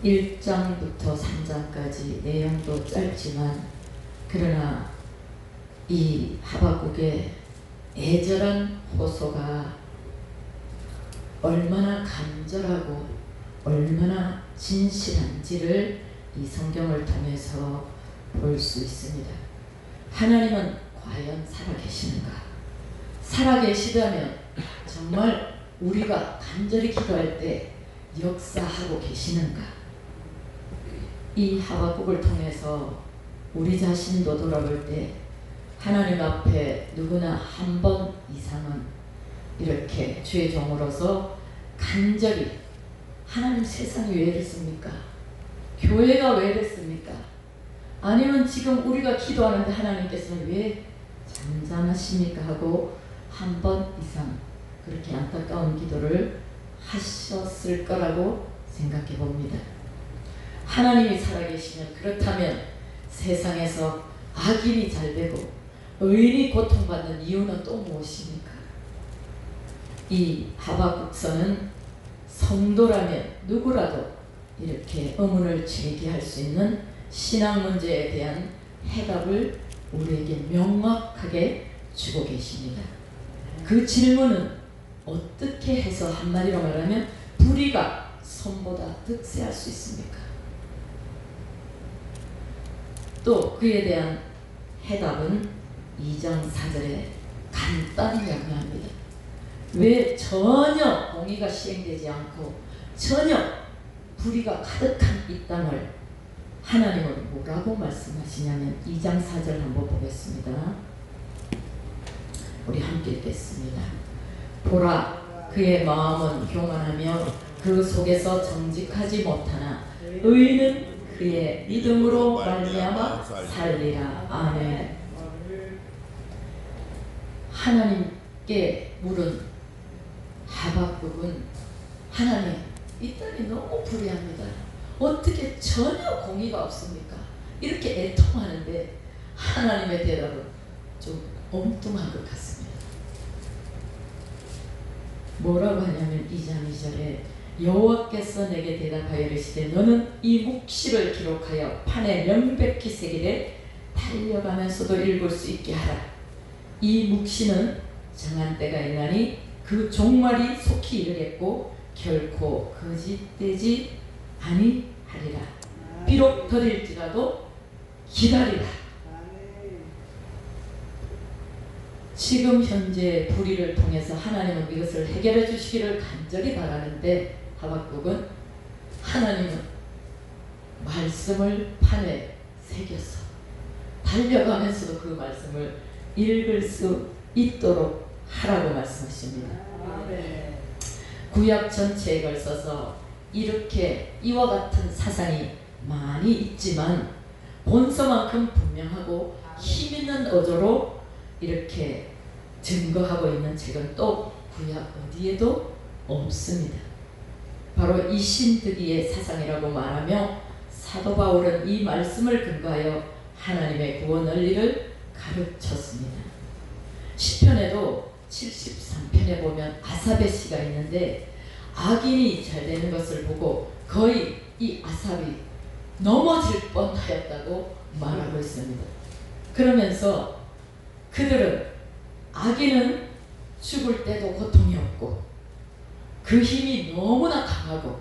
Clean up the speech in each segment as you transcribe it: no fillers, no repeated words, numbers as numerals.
1장부터 3장까지 내용도 짧지만 그러나 이 하박국의 애절한 호소가 얼마나 간절하고 얼마나 진실한지를 이 성경을 통해서 볼 수 있습니다. 하나님은 과연 살아계시는가? 살아계시다면 정말 우리가 간절히 기도할 때 역사하고 계시는가? 이 하박국을 통해서 우리 자신도 돌아볼 때 하나님 앞에 누구나 한 번 이상은 이렇게 주의 종으로서 간절히 하나님, 세상이 왜 이랬습니까? 교회가 왜 이랬습니까? 아니면 지금 우리가 기도하는데 하나님께서는 왜 잠잠하십니까? 하고 한 번 이상 그렇게 안타까운 기도를 하셨을 거라고 생각해 봅니다. 하나님이 살아계시면, 그렇다면 세상에서 악인이 잘되고 의인이 고통받는 이유는 또 무엇입니까? 이 하박국서는 성도라면 누구라도 이렇게 의문을 제기할 수 있는 신앙 문제에 대한 해답을 우리에게 명확하게 주고 계십니다. 그 질문은 어떻게 해서 한마디로 말하면 불의가 선보다 득세할 수 있습니까? 또 그에 대한 해답은 2장 4절에 간단히 명료합니다. 왜 전혀 공의가 시행되지 않고 전혀 불의가 가득한 이 땅을 하나님은 뭐라고 말씀하시냐면 2장 4절 한번 보겠습니다. 우리 함께 읽겠습니다. 보라, 그의 마음은 교만하며 그 속에서 정직하지 못하나 의인은 그의 믿음으로 말미암아 살리라. 아멘. 하나님께 물은 하박국은 하나님, 이 땅이 너무 불의합니다. 어떻게 전혀 공의가 없습니까? 이렇게 애통하는데 하나님의 대답은 좀 엉뚱한 것 같습니다. 뭐라고 하냐면 2장 2절에 여호와께서 내게 대답하여 이르시되 너는 이 묵시를 기록하여 판에 명백히 새기되 달려가면서도 읽을 수 있게 하라. 이 묵시는 정한 때가 있나니 그 종말이 속히 이르겠고 결코 거짓되지 아니하리라. 비록 더딜지라도 기다리라. 지금 현재 불의를 통해서 하나님은 이것을 해결해 주시기를 간절히 바라는데 하박국은 하나님은 말씀을 판에 새겨서 달려가면서도 그 말씀을 읽을 수 있도록 하라고 말씀하십니다. 구약 전체에 걸쳐서 이렇게 이와 같은 사상이 많이 있지만 본서만큼 분명하고 힘있는 어조로 이렇게 증거하고 있는 책은 또 구약 어디에도 없습니다. 바로 이 신득이의 사상이라고 말하며 사도 바울은 이 말씀을 근거하여 하나님의 구원 원리를 가르쳤습니다. 시편에도 73편에 보면 아삽의 시가 있는데 악인이 잘 되는 것을 보고 거의 이 아삽이 넘어질 뻔하였다고 말하고 있습니다. 그러면서 그들은 악인은 죽을 때도 고통이 없고 그 힘이 너무나 강하고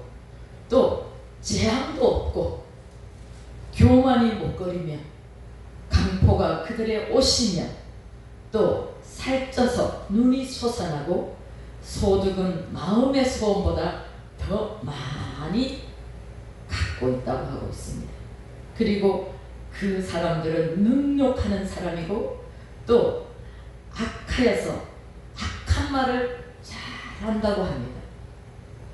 또 재앙도 없고 교만이 못거리며 강포가 그들의 옷이며 또 살쪄서 눈이 솟아나고 소득은 마음의 소원보다 더 많이 갖고 있다고 하고 있습니다. 그리고 그 사람들은 능욕하는 사람이고 또 악하여서 악한 말을 잘한다고 합니다.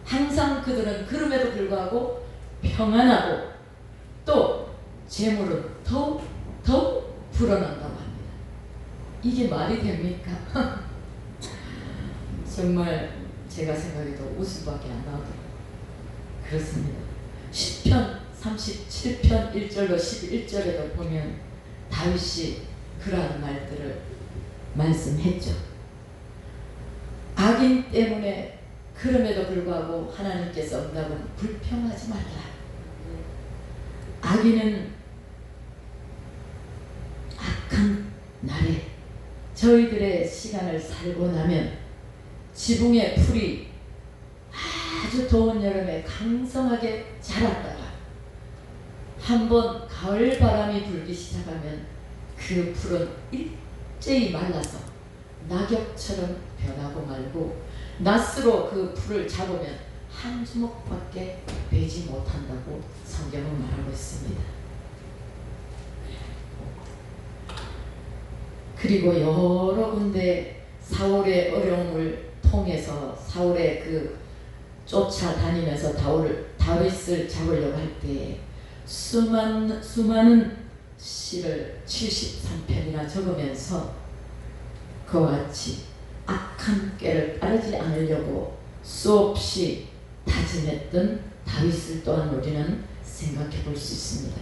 항상 그들은 그럼에도 불구하고 평안하고 또 재물은 더욱 불어난다고 합니다. 이게 말이 됩니까? 정말 제가 생각해도 웃음밖에 안 나오더라고요. 그렇습니다. 시편 37편 1절로 11절에도 보면 다윗이 그러한 말들을 말씀했죠. 악인 때문에 그럼에도 불구하고 하나님께서 응답은 불평하지 말라. 아기는 악한 날에 저희들의 시간을 살고 나면 지붕의 풀이 아주 더운 여름에 강성하게 자랐다가 한번 가을 바람이 불기 시작하면 그 풀은 일제히 말라서 낙엽처럼 변하고 말고 낫으로 그 풀을 잡으면 한 주먹밖에 되지 못한다고 성경은 말하고 있습니다. 그리고 여러 군데 사울의 어려움을 통해서 사울의 그 쫓아다니면서 다윗을 잡으려고 할 때에 수많은 시를 73편이나 적으면서 그와 같이 악한 꾀를 따르지 않으려고 수없이 다짐했던 다윗을 또한 우리는 생각해 볼 수 있습니다.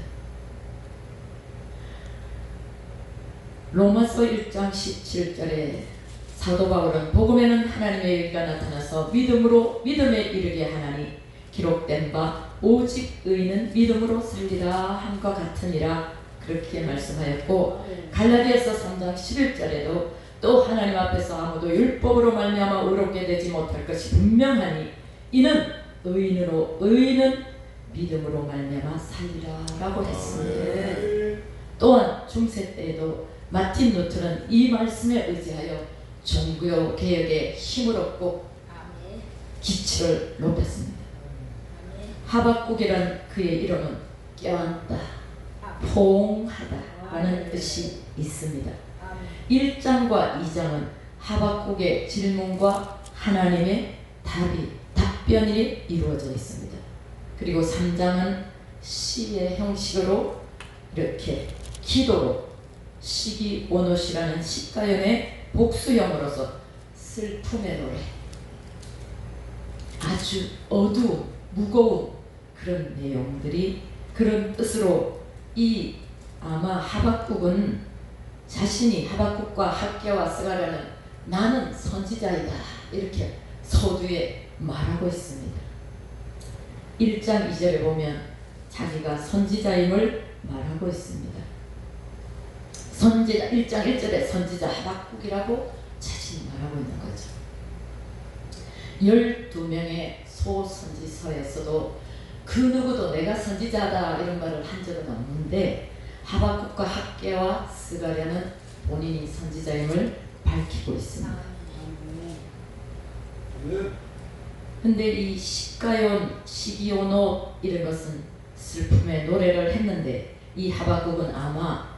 로마서 1장 17절에 사도 바울은 복음에는 하나님의 의가 나타나서 믿음에 이르게 하나니 기록된 바 오직 의인은 믿음으로 살리라 함과 같으니라 그렇게 말씀하였고, 갈라디아서 3장 11절에도 또 하나님 앞에서 아무도 율법으로 말미암아 의롭게 되지 못할 것이 분명하니 이는 의인은 믿음으로 말미암아 살리라라고 했습니다. 또한 중세 때에도 마틴 루터는 이 말씀에 의지하여 종교 개혁에 힘을 얻고 기치를 높였습니다. 하박국이란 그의 이름은 껴안다, 포옹하다라는 뜻이 있습니다. 1장과 2장은 하박국의 질문과 하나님의 답변이 이루어져 있습니다. 그리고 3장은 시의 형식으로 이렇게 기도로 시기오노시라는 시가연의 복수형으로서 슬픔의 노래, 아주 어두운 무거운 그런 내용들이 그런 뜻으로 아마 하박국은 자신이 하박국과 학개와 스가랴는 나는 선지자이다 이렇게 서두에 말하고 있습니다. 1장 2절에 보면 자기가 선지자임을 말하고 있습니다. 1장 1절에 선지자 하박국이라고 자신이 말하고 있는 거죠. 12명의 소선지서에서도 그 누구도 내가 선지자다 이런 말을 한 적은 없는데 하박국과 학개와 스가랴는 본인이 선지자임을 밝히고 있습니다. 근데 이 시가연, 시기오노 이런 것은 슬픔의 노래를 했는데 이 하박국은 아마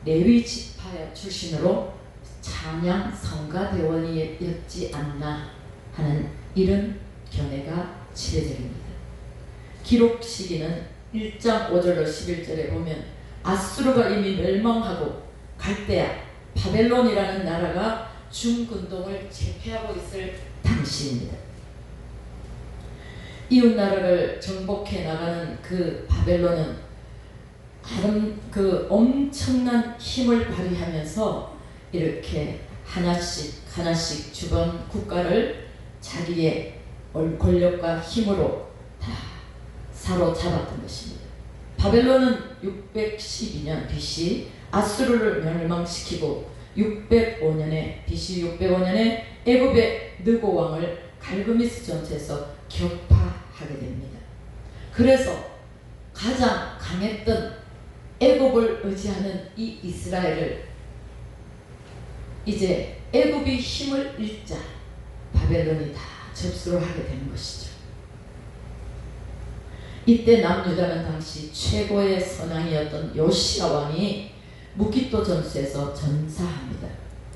레위 지파 출신으로 찬양 성가대원이었지 않나 하는 이런 견해가 지배적입니다. 기록 시기는 1장 5절로 11절에 보면 아수르가 이미 멸망하고 갈대아, 바벨론이라는 나라가 중근동을 제패하고 있을 당시입니다. 이웃 나라를 정복해 나가는 그 바벨론은 엄청난 힘을 발휘하면서 이렇게 하나씩 주변 국가를 자기의 권력과 힘으로 다 사로잡았던 것입니다. 바벨론은 612년 BC 아수르를 멸망시키고 BC 605년에 애굽의 느고 왕을 갈그미스 전투에서 격파하게 됩니다. 그래서 가장 강했던 애굽을 의지하는 이 이스라엘을 이제 애굽이 힘을 잃자 바벨론이 다 접수를 하게 되는 것이죠. 이때 남유다는 당시 최고의 선왕이었던 요시야 왕이 무기또 전투에서 전사합니다.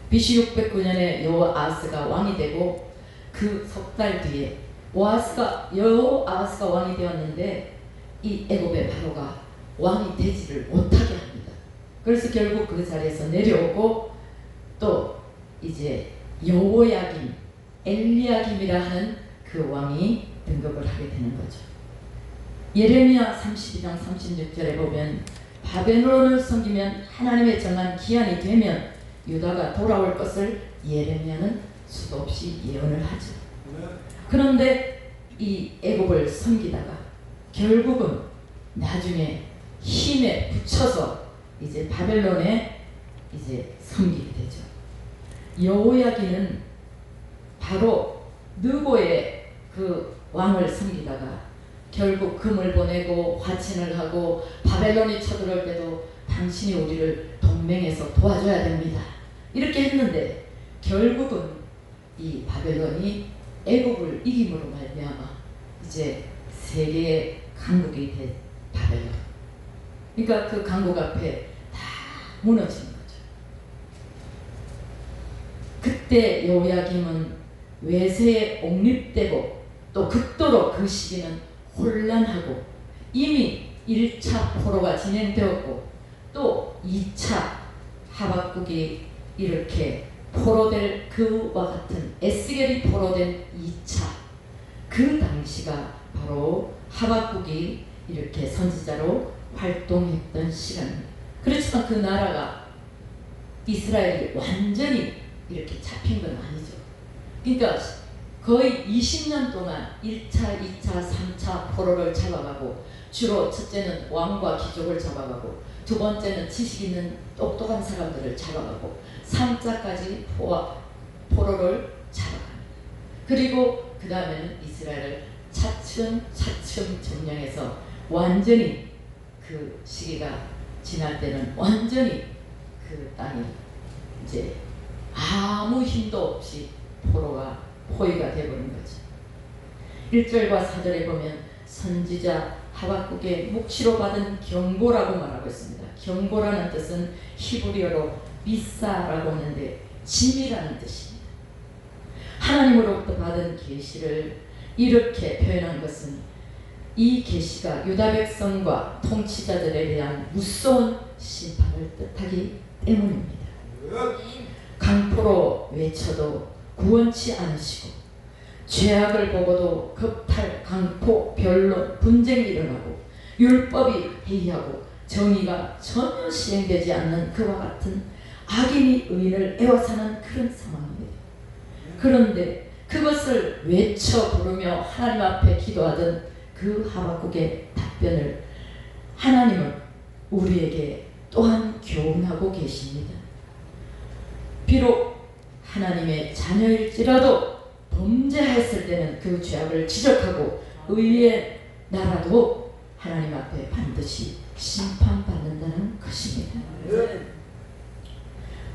BC 609년에 여호아스가 왕이 되고 그 석 달 뒤에 여호아스가 왕이 되었는데 이 애굽의 바로가 왕이 되지를 못하게 합니다. 그래서 결국 그 자리에서 내려오고 또 이제 여호야김, 엘리야김이라 하는 그 왕이 등극을 하게 되는 거죠. 예레미야 32장 36절에 보면 바벨론을 섬기면 하나님의 정한 기한이 되면 유다가 돌아올 것을 예레미야는 수도 없이 예언을 하죠. 그런데 이 애굽을 섬기다가 결국은 나중에 힘에 붙여서 이제 바벨론에 이제 섬기게 되죠. 여호야긴은 바로 느고의 그 왕을 섬기다가 결국 금을 보내고 화친을 하고 바벨론이 쳐들어올 때도 당신이 우리를 동맹해서 도와줘야 됩니다. 이렇게 했는데 결국은 이 바벨론이 애국을 이김으로 말미암아 이제 세계의 강국이 된 바벨론. 그러니까 그 강국 앞에 다 무너지는 거죠. 그때 여호야김은 외세에 옹립되고 또 극도로 그 시기는 혼란하고 이미 1차 포로가 진행되었고 또 2차 하박국이 이렇게 포로될 그와 같은 에스겔이 포로된 2차 그 당시가 바로 하박국이 이렇게 선지자로 활동했던 시간입니다. 그렇지만 그 나라가 이스라엘이 완전히 이렇게 잡힌 건 아니죠. 그러니까 거의 20년 동안 1차, 2차, 3차 포로를 잡아가고 주로 첫째는 왕과 귀족을 잡아가고 두 번째는 지식 있는 똑똑한 사람들을 잡아가고 3자까지 포로를 잡아갑니다. 그리고 그 다음에는 이스라엘을 차츰 점령해서 완전히 그 시기가 지날 때는 완전히 그 땅이 이제 아무 힘도 없이 포위가 되어버린 거죠. 1절과 4절에 보면 선지자 하박국의 묵시로 받은 경고라고 말하고 있습니다. 경고라는 뜻은 히브리어로 미사라고 하는데 짐이라는 뜻입니다. 하나님으로부터 받은 계시를 이렇게 표현한 것은 이 계시가 유다 백성과 통치자들에 대한 무서운 심판을 뜻하기 때문입니다. 강포로 외쳐도 구원치 않으시고 죄악을 보고도 겁탈, 강포, 변론, 분쟁이 일어나고 율법이 해이하고 정의가 전혀 시행되지 않는 그와 같은 악인이 의인을 애워사는 그런 상황입니다. 그런데 그것을 외쳐 부르며 하나님 앞에 기도하던 그 하박국의 답변을 하나님은 우리에게 또한 교훈하고 계십니다. 비록 하나님의 자녀일지라도 범죄했을 때는 그 죄악을 지적하고 의의 나라도 하나님 앞에 반드시 심판받는다는 것입니다.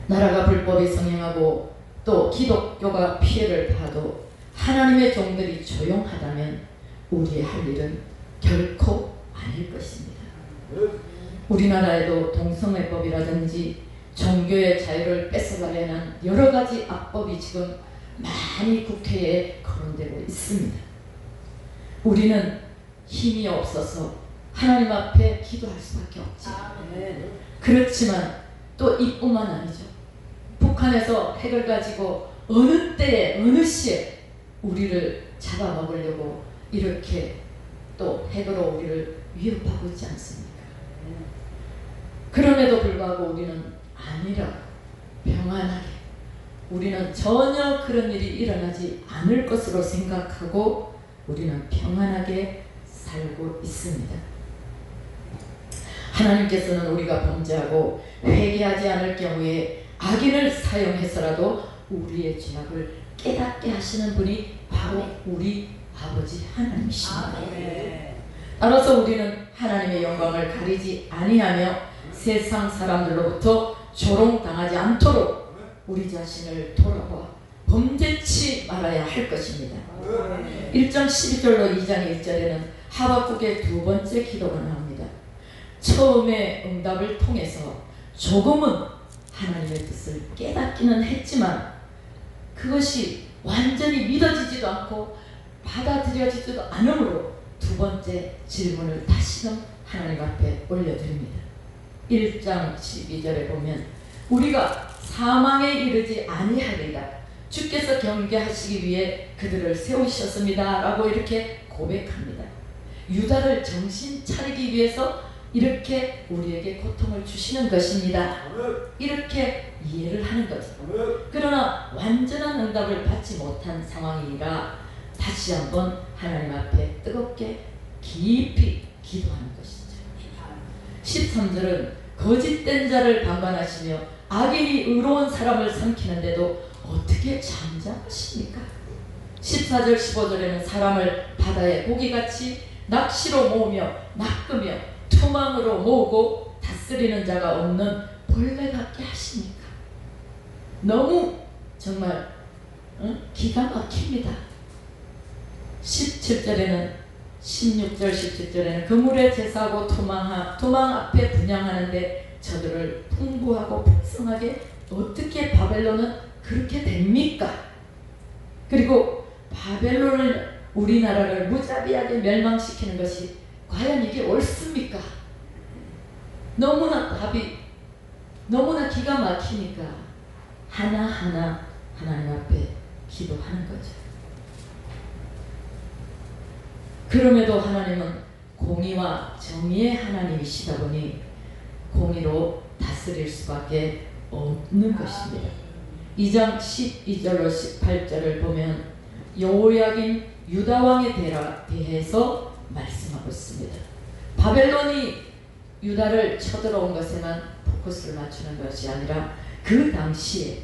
나라가 불법이 성행하고 또 기독교가 피해를 봐도 하나님의 종들이 조용하다면 우리의 할 일은 결코 아닐 것입니다. 우리나라에도 동성애법이라든지 종교의 자유를 뺏어가려는 여러 가지 악법이 지금 많이 국회에 거론되고 있습니다. 우리는 힘이 없어서 하나님 앞에 기도할 수밖에 없지. 그렇지만 또 이뿐만 아니죠. 북한에서 핵을 가지고 어느 때에 어느 시에 우리를 잡아먹으려고 이렇게 또 핵으로 우리를 위협하고 있지 않습니까? 그럼에도 불구하고 우리는 아니라 평안하게 우리는 전혀 그런 일이 일어나지 않을 것으로 생각하고 우리는 평안하게 살고 있습니다. 하나님께서는 우리가 범죄하고 회개하지 않을 경우에 악인을 사용해서라도 우리의 죄악을 깨닫게 하시는 분이 바로 우리 아버지 하나님이십니다. 따라서 우리는 하나님의 영광을 가리지 아니하며 세상 사람들로부터 조롱당하지 않도록 우리 자신을 돌아봐 범죄치 말아야 할 것입니다. 1장 12절로 2장 1절에는 하박국의 두 번째 기도가 나옵니다. 처음에 응답을 통해서 조금은 하나님의 뜻을 깨닫기는 했지만 그것이 완전히 믿어지지도 않고 받아들여지지도 않으므로 두 번째 질문을 다시금 하나님 앞에 올려드립니다. 1장 12절에 보면 우리가 사망에 이르지 아니하리라 주께서 경계하시기 위해 그들을 세우셨습니다 라고 이렇게 고백합니다. 유다를 정신 차리기 위해서 이렇게 우리에게 고통을 주시는 것입니다. 이렇게 이해를 하는 거죠. 그러나 완전한 응답을 받지 못한 상황이라 다시 한번 하나님 앞에 뜨겁게 깊이 기도하는 것이죠. 13절은 거짓된 자를 방관하시며 악인이 의로운 사람을 삼키는데도 어떻게 잠잠하십니까? 14절 15절에는 사람을 바다의 고기같이 낚시로 모으며 낚으며 투망으로 모으고 다스리는 자가 없는 벌레 같게 하십니까? 너무 정말 기가 막힙니다. 17절에는 16절 17절에는 그물에 제사하고 도망 앞에 분향하는데 저들을 풍부하고 풍성하게 어떻게 바벨론은 그렇게 됩니까? 그리고 바벨론을 우리나라를 무자비하게 멸망시키는 것이 과연 이게 옳습니까? 너무나 답이 너무나 기가 막히니까 하나하나 하나님 앞에 기도하는 거죠. 그럼에도 하나님은 공의와 정의의 하나님이시다 보니 공의로 다스릴 수밖에 없는 것입니다. 2장 12절로 18절을 보면 여호야긴 유다왕에 대해서 말씀하고 있습니다. 바벨론이 유다를 쳐들어온 것에만 포커스를 맞추는 것이 아니라 그 당시에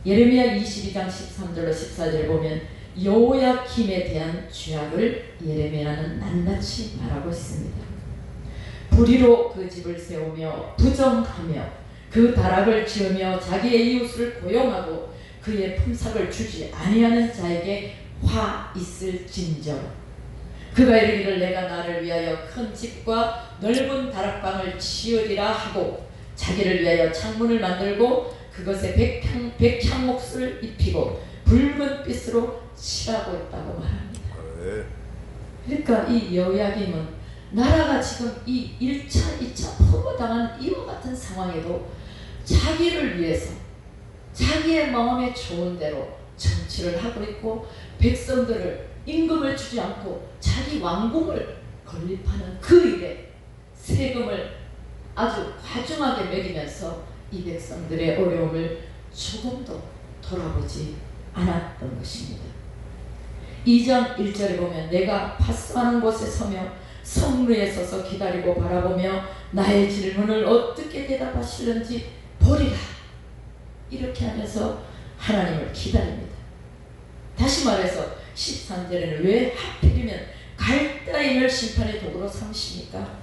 예레미야 22장 13절로 14절을 보면 여호야김에 대한 죄악을 예레미야는 낱낱이 말하고 있습니다. 불의로 그 집을 세우며 부정하며 그 다락을 지으며 자기의 이웃을 고용하고 그의 품삯을 주지 아니하는 자에게 화 있을진저 그가 이르기를 내가 나를 위하여 큰 집과 넓은 다락방을 지으리라 하고 자기를 위하여 창문을 만들고 그것에 백향목을 입히고 붉은 빛으로 칠하고 있다고 말합니다. 그러니까 이 여호야김은 나라가 지금 이 1차, 2차 포로당한 이와 같은 상황에도 자기를 위해서 자기의 마음에 좋은 대로 정치를 하고 있고 백성들을 임금을 주지 않고 자기 왕궁을 건립하는 그 일에 세금을 아주 과중하게 매기면서 이 백성들의 어려움을 조금도 돌아보지 않았던 것입니다. 2장 1절에 보면 내가 파수하는 곳에 서며 성루에 서서 기다리고 바라보며 나의 질문을 어떻게 대답하실는지 보리라. 이렇게 하면서 하나님을 기다립니다. 다시 말해서 13절에는 왜 하필이면 갈대인을 심판의 도구로 삼으십니까?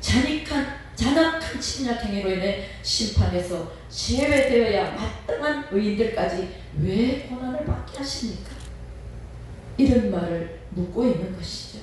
잔악한 침략행위로 인해 심판에서 제외되어야 마땅한 의인들까지 왜 고난을 받게 하십니까? 이런 말을 묻고 있는 것이죠.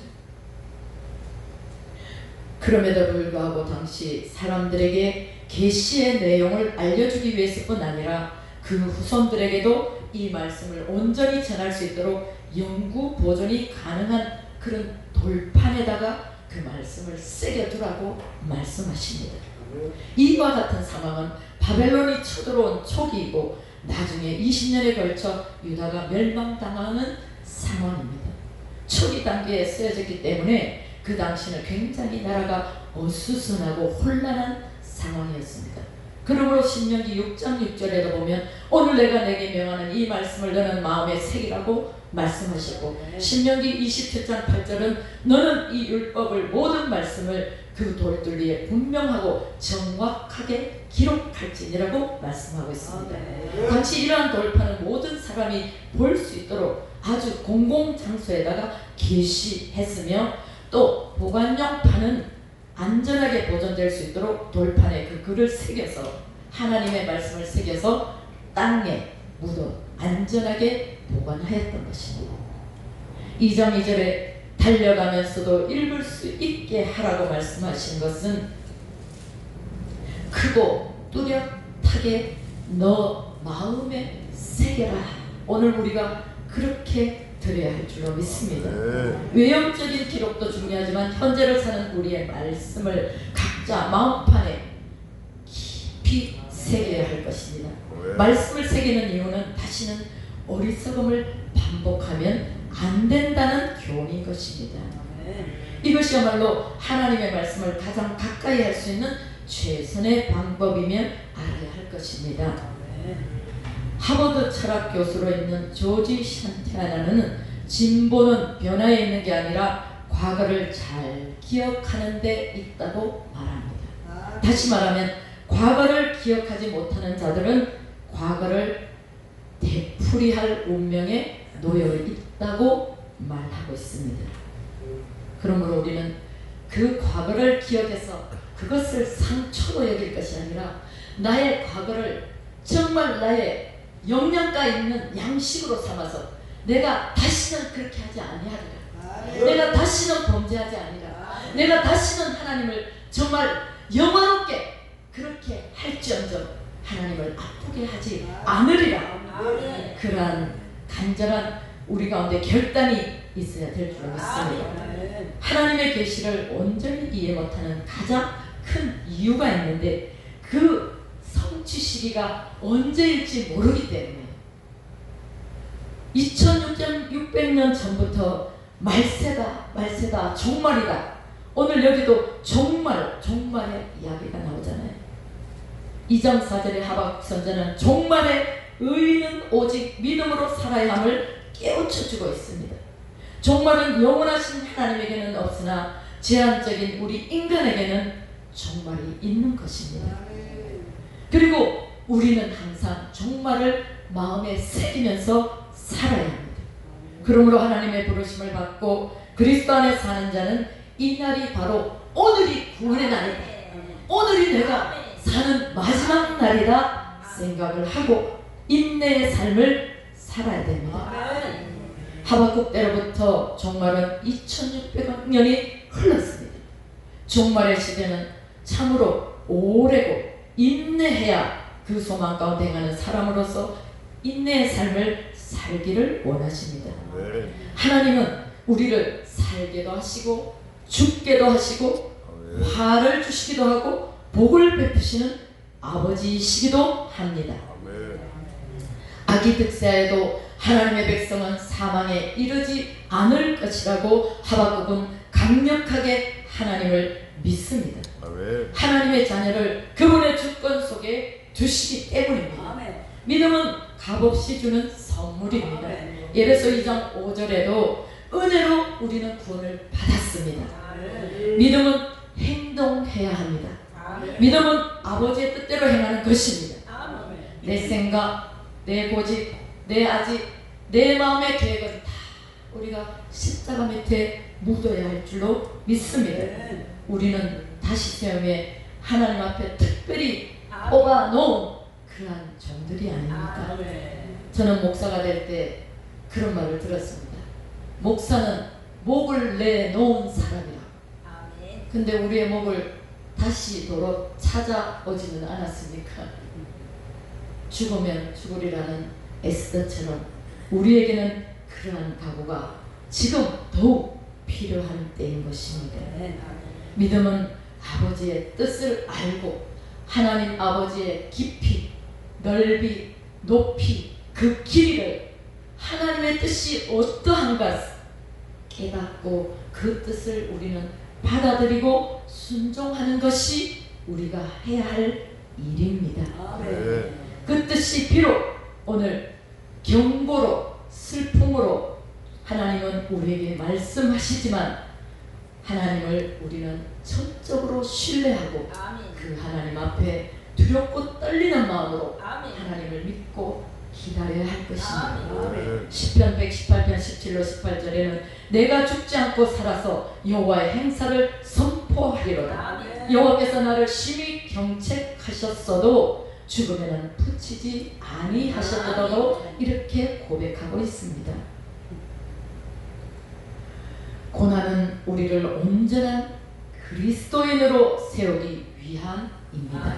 그럼에도 불구하고 당시 사람들에게 계시의 내용을 알려주기 위해서뿐 아니라 그 후손들에게도 이 말씀을 온전히 전할 수 있도록 영구 보존이 가능한 그런 돌판에다가 그 말씀을 새겨두라고 말씀하십니다. 이와 같은 상황은 바벨론이 쳐들어온 초기이고 나중에 20년에 걸쳐 유다가 멸망당하는 상황입니다. 초기 단계에 쓰여졌기 때문에 그 당시는 굉장히 나라가 어수선하고 혼란한 상황이었습니다. 그러므로 신명기 6장 6절에도 보면 오늘 내가 내게 명하는 이 말씀을 너는 마음에 새기라고 말씀하셨고 신명기 27장 8절은 너는 이 율법을 모든 말씀을 그 돌둘리에 분명하고 정확하게 기록할지니라고 말씀하고 있습니다. 당시 이러한 돌판은 모든 사람이 볼 수 있도록 아주 공공장소에다가 게시했으며 또 보관용 판은 안전하게 보존될 수 있도록 돌판에 그 글을 새겨서 하나님의 말씀을 새겨서 땅에 묻어 안전하게 보관하였던 것입니다. 2장 2절에 달려가면서도 읽을 수 있게 하라고 말씀하신 것은 크고 뚜렷하게 너 마음에 새겨라. 오늘 우리가 그렇게 드려야 할 줄로 믿습니다. 외형적인 기록도 중요하지만 현재를 사는 우리의 말씀을 각자 마음판에 깊이 새겨야 할 것입니다. 말씀을 새기는 이유는 다시는 어리석음을 반복하면 안 된다는 교훈인 것입니다. 이것이야말로 하나님의 말씀을 가장 가까이 할 수 있는 최선의 방법이며 알아야 할 것입니다. 하버드 철학 교수로 있는 조지 샨티아나는 진보는 변화에 있는 게 아니라 과거를 잘 기억하는 데 있다고 말합니다. 다시 말하면 과거를 기억하지 못하는 자들은 과거를 되풀이할 운명에 놓여 있다고 말하고 있습니다. 그러므로 우리는 그 과거를 기억해서 그것을 상처로 여길 것이 아니라 나의 과거를 정말 나의 영양가 있는 양식으로 삼아서 내가 다시는 그렇게 하지 아니하리라. 내가 다시는 범죄하지 아니라. 내가 다시는 하나님을 정말 영화롭게 그렇게 할지언정 하나님을 아프게 하지 않으리라. 그러한 간절한 우리 가운데 결단이 있어야 될 줄 믿습니다. 하나님의 계시를 온전히 이해 못하는 가장 큰 이유가 있는데 그 성취 시기가 언제일지 모르기 때문에 2600년 전부터 말세다 종말이다. 오늘 여기도 종말의 이야기가 나오잖아요. 2장 4절의 하박국 선지자는 종말의 의인은 오직 믿음으로 살아야 함을 깨우쳐주고 있습니다. 종말은 영원하신 하나님에게는 없으나 제한적인 우리 인간에게는 종말이 있는 것입니다. 그리고 우리는 항상 종말을 마음에 새기면서 살아야 합니다. 그러므로 하나님의 부르심을 받고 그리스도 안에 사는 자는 이 날이 바로 오늘이 구원의 날이다. 오늘이 내가 사는 마지막 날이다 생각을 하고 인내의 삶을 살아야 됩니다. 하박국 때로부터 종말은 2600년이 흘렀습니다. 종말의 시대는 참으로 오래고 인내해야 그 소망 가운데 행하는 사람으로서 인내의 삶을 살기를 원하십니다. 하나님은 우리를 살게도 하시고 죽게도 하시고 화를 주시기도 하고 복을 베푸시는 아버지이시기도 합니다. 아기 득세에도 하나님의 백성은 사망에 이르지 않을 것이라고 하박국은 강력하게 하나님을 믿습니다. 하나님의 자녀를 그분의 주권 속에 두시기 때문입니다. 믿음은 값없이 주는 선물입니다. 예배소 2장 5절에도 은혜로 우리는 구원을 받았습니다. 믿음은 행동해야 합니다. 믿음은 아버지의 뜻대로 행하는 것입니다. 내 생각, 내 고집, 내 아직, 내 마음의 계획은 다 우리가 십자가 밑에 묻어야 할 줄로 믿습니다. 우리는 다시 세움에 하나님 앞에 특별히 뽑아놓은 그러한 종들이 아닙니까? 저는 목사가 될 때 그런 말을 들었습니다. 목사는 목을 내놓은 사람이라고. 근데 우리의 목을 다시 도로 찾아오지는 않았습니까? 죽으면 죽으리라는 에스더처럼 우리에게는 그러한 각오가 지금 더욱 필요한 때인 것입니다. 믿음은 아버지의 뜻을 알고 하나님 아버지의 깊이, 넓이, 높이 그 길이를 하나님의 뜻이 어떠한가 깨닫고 그 뜻을 우리는 받아들이고 순종하는 것이 우리가 해야 할 일입니다. 그 뜻이 비록 오늘 경고로 슬픔으로 하나님은 우리에게 말씀하시지만 하나님을 우리는 전적으로 신뢰하고 그 하나님 앞에 두렵고 떨리는 마음으로 하나님을 믿고 기다려야 할 것입니다. 시편 118편 17로 18절에는 내가 죽지 않고 살아서 여호와의 행사를 선포하리로다. 여호와께서 나를 심히 경책하셨어도 죽음에는 붙이지 아니하셨다고 이렇게 고백하고 있습니다. 고난은 우리를 온전한 그리스도인으로 세우기 위함입니다.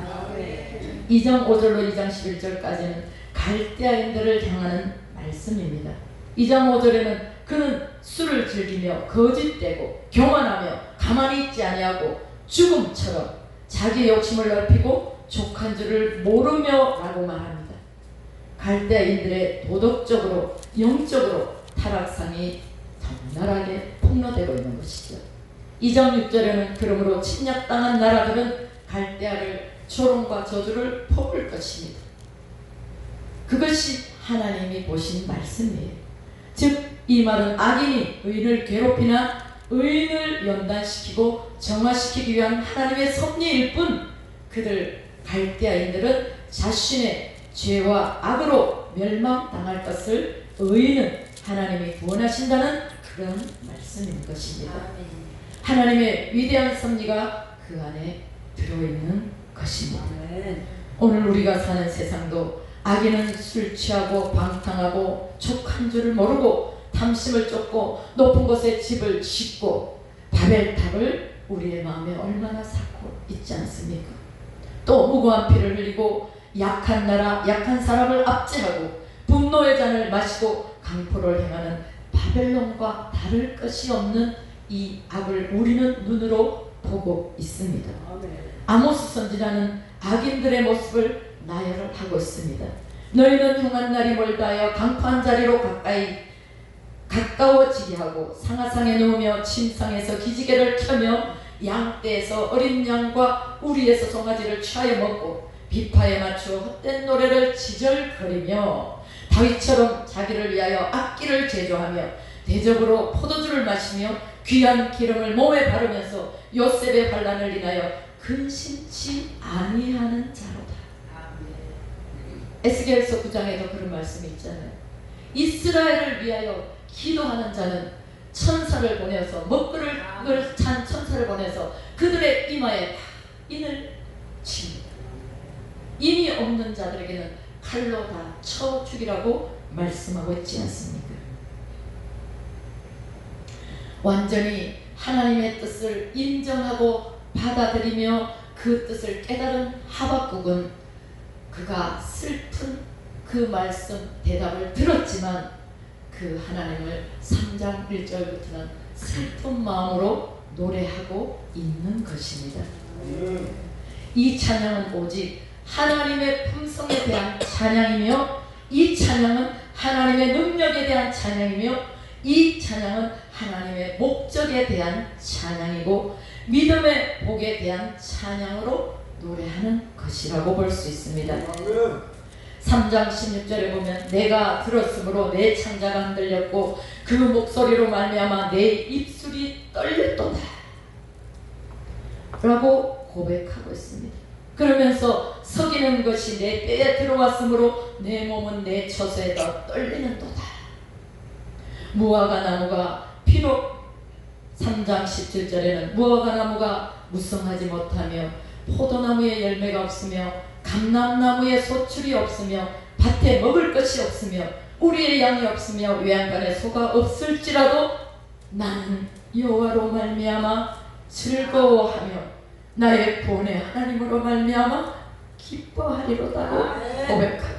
2장 5절로 2장 11절까지는 갈대아인들을 향하는 말씀입니다. 2장 5절에는 그는 술을 즐기며 거짓되고 교만하며 가만히 있지 아니하고 죽음처럼 자기 욕심을 넓히고 족한 줄을 모르며 라고 말합니다. 갈대아인들의 도덕적으로 영적으로 타락상이 적나라하게 폭로되고 있는 것이죠. 2장 6절에는 그러므로 침략당한 나라들은 갈대아를 조롱과 저주를 퍼부을 것입니다. 그것이 하나님이 보신 말씀이에요. 즉 이 말은 악인이 의인을 괴롭히나 의인을 연단시키고 정화시키기 위한 하나님의 섭리일 뿐 그들 갈대아인들은 자신의 죄와 악으로 멸망당할 것을 의인은 하나님이 구원하신다는 그런 말씀인 것입니다. 하나님의 위대한 섭리가 그 안에 들어있는 것입니다. 오늘 우리가 사는 세상도 악인은 술 취하고 방탕하고 족한 줄을 모르고 탐심을 쫓고 높은 곳에 집을 짓고 바벨탑을 우리의 마음에 얼마나 쌓고 있지 않습니까? 또 무고한 피를 흘리고 약한 나라 약한 사람을 압제하고 분노의 잔을 마시고 강포를 행하는 바벨론과 다를 것이 없는 이 악을 우리는 눈으로 보고 있습니다. 아모스 선지자는 악인들의 모습을 나열을 하고 있습니다. 너희는 흉한 날이 멀다 하여 강포한 자리로 가까워지게 하고 상하상에 누우며 침상에서 기지개를 켜며 양떼에서 어린 양과 우리에서 송아지를 취하여 먹고 비파에 맞추어 헛된 노래를 지절거리며 다윗처럼 자기를 위하여 악기를 제조하며 대적으로 포도주를 마시며 귀한 기름을 몸에 바르면서 요셉의 반란을 인하여 근심치 아니하는 자로다. 에스겔서 9장에도 그런 말씀이 있잖아요. 이스라엘을 위하여 기도하는 자는 천사를 보내서 먹구를 찬 천사를 보내서 그들의 이마에 인을 칩니다. 임이 없는 자들에게는 칼로 다 쳐 죽이라고 말씀하고 있지 않습니까? 완전히 하나님의 뜻을 인정하고 받아들이며 그 뜻을 깨달은 하박국은 그가 슬픈 그 말씀 대답을 들었지만 그 하나님을 3장 1절부터는 슬픈 마음으로 노래하고 있는 것입니다. 이 찬양은 오직 하나님의 품성에 대한 찬양이며 이 찬양은 하나님의 능력에 대한 찬양이며 이 찬양은 하나님의 목적에 대한 찬양이고 믿음의 복에 대한 찬양으로 노래하는 것이라고 볼 수 있습니다. 3장 16절에 보면 내가 들었으므로 내 창자가 흔들렸고 그 목소리로 말미암아 내 입술이 떨렸도다 라고 고백하고 있습니다. 그러면서 석이는 것이 내 뼈에 들어왔으므로 내 몸은 내 처소에다 떨리는도다. 무화과 나무가 비록 3장 17절에는 무화과 나무가 무성하지 못하며 포도나무에 열매가 없으며 감람나무에 소출이 없으며 밭에 먹을 것이 없으며 우리의 양이 없으며 외양간에 소가 없을지라도 나는 여호와로 말미암아 즐거워하며 나의 구원의 하나님으로 말미암아 기뻐하리로다고 고백합니다.